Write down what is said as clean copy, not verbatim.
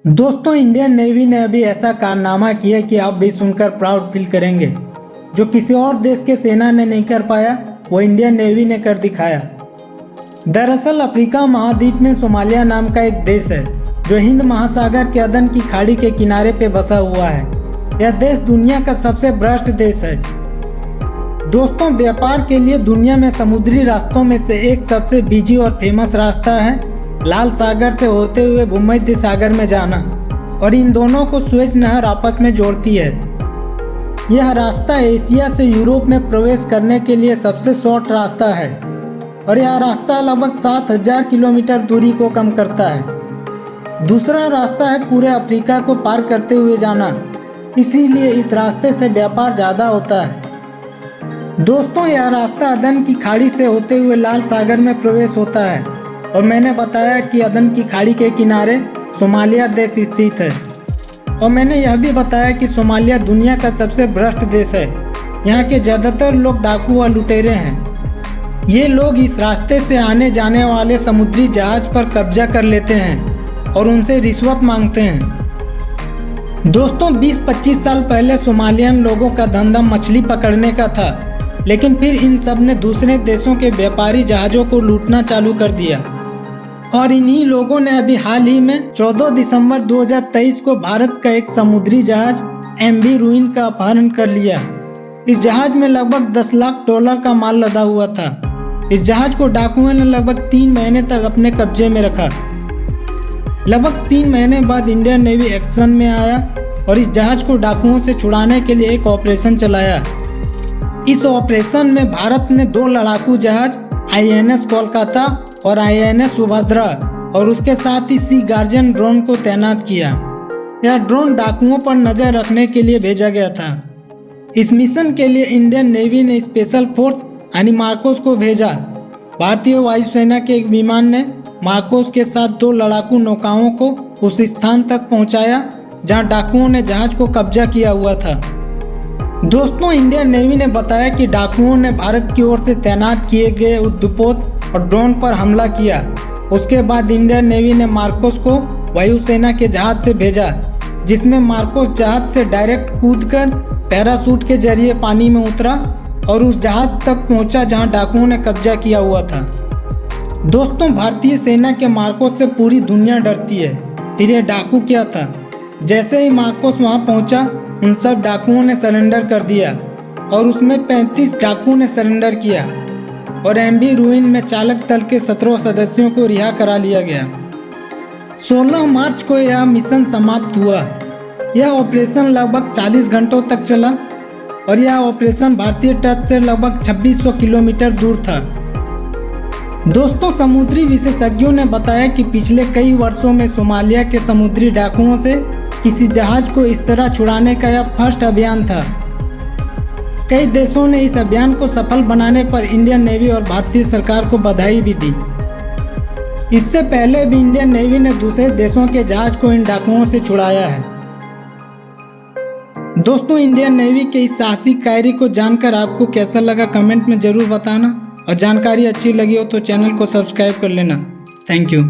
दोस्तों, Indian navy ने अभी ऐसा कारनामा किया कि आप भी सुनकर प्राउड फील करेंगे। जो किसी और देश के सेना ने नहीं कर पाया, वो इंडियन नेवी ने कर दिखाया। दरअसल अफ्रीका महाद्वीप में सोमालिया नाम का एक देश है जो हिंद महासागर के अदन की खाड़ी के किनारे पे बसा हुआ है। यह देश दुनिया का सबसे भ्रष्ट देश है। दोस्तों, व्यापार के लिए दुनिया में समुद्री रास्तों में से एक सबसे बिजी और फेमस रास्ता है लाल सागर से होते हुए भूमध्य सागर में जाना, और इन दोनों को सुएज नहर आपस में जोड़ती है। यह रास्ता एशिया से यूरोप में प्रवेश करने के लिए सबसे शॉर्ट रास्ता है और यह रास्ता लगभग 7000 किलोमीटर दूरी को कम करता है। दूसरा रास्ता है पूरे अफ्रीका को पार करते हुए जाना, इसीलिए इस रास्ते से व्यापार ज़्यादा होता है। दोस्तों, यह रास्ता अदन की खाड़ी से होते हुए लाल सागर में प्रवेश होता है और मैंने बताया कि अदन की खाड़ी के किनारे सोमालिया देश स्थित है। और मैंने यह भी बताया कि सोमालिया दुनिया का सबसे भ्रष्ट देश है। यहाँ के ज़्यादातर लोग डाकू और लुटेरे हैं। ये लोग इस रास्ते से आने जाने वाले समुद्री जहाज पर कब्जा कर लेते हैं और उनसे रिश्वत मांगते हैं। दोस्तों, 20-25 साल पहले सोमालियन लोगों का धंधा मछली पकड़ने का था, लेकिन फिर इन सब ने दूसरे देशों के व्यापारी जहाज़ों को लूटना चालू कर दिया। और इन्हीं लोगों ने अभी हाल ही में 14 दिसंबर 2023 को भारत का एक समुद्री जहाज MV रूइन का अपहरण कर लिया। इस जहाज में लगभग $10 लाख का माल लदा हुआ था। इस जहाज को डाकुओं ने लगभग 3 महीने तक अपने कब्जे में रखा। लगभग 3 महीने बाद इंडियन नेवी एक्शन में आया और इस जहाज को डाकुओं से छुड़ाने के लिए एक ऑपरेशन चलाया। इस ऑपरेशन में भारत ने 2 लड़ाकू जहाज INS कोलकाता और INS सुभद्रा और उसके साथ ही सी गार्जियन ड्रोन को तैनात किया। यह ड्रोन डाकुओं पर नजर रखने के लिए भेजा गया था। इस मिशन के लिए इंडियन नेवी ने स्पेशल फोर्स यानी मार्कोस को भेजा। भारतीय वायुसेना के एक विमान ने मार्कोस के साथ 2 लड़ाकू नौकाओं को उस स्थान तक पहुंचाया जहां डाकुओं ने जहाज को कब्जा किया हुआ था। दोस्तों, इंडियन नेवी ने बताया कि डाकुओं ने भारत की ओर से तैनात किए गए युद्धपोत और ड्रोन पर हमला किया। उसके बाद इंडियन नेवी ने मार्कोस को वायुसेना के जहाज से भेजा, जिसमें मार्कोस जहाज से डायरेक्ट कूदकर पैराशूट के जरिए पानी में उतरा और उस जहाज तक पहुंचा जहां डाकुओं ने कब्जा किया हुआ था। दोस्तों, भारतीय सेना के मार्कोस से पूरी दुनिया डरती है। फिर यह डाकू क्या था? जैसे ही मार्कोस वहां पहुंचा, उन सब डाकुओं ने सरेंडर कर दिया और उसमें 35 डाकू ने सरेंडर किया और MV रूइन में चालक दल के 17 सदस्यों को रिहा करा लिया गया। 16 मार्च को यह मिशन समाप्त हुआ। यह ऑपरेशन लगभग 40 घंटों तक चला और यह ऑपरेशन भारतीय तट से लगभग 2600 किलोमीटर दूर था। दोस्तों, समुद्री विशेषज्ञों ने बताया कि पिछले कई वर्षों में सोमालिया के समुद्री डाकुओं से किसी जहाज को इस तरह छुड़ाने का यह फर्स्ट अभियान था। कई देशों ने इस अभियान को सफल बनाने पर इंडियन नेवी और भारतीय सरकार को बधाई भी दी। इससे पहले भी इंडियन नेवी ने दूसरे देशों के जहाज को इन डाकुओं से छुड़ाया है। दोस्तों, इंडियन नेवी के इस साहसिक कार्य को जानकर आपको कैसा लगा कमेंट में जरूर बताना, और जानकारी अच्छी लगी हो तो चैनल को सब्सक्राइब कर लेना। Thank you.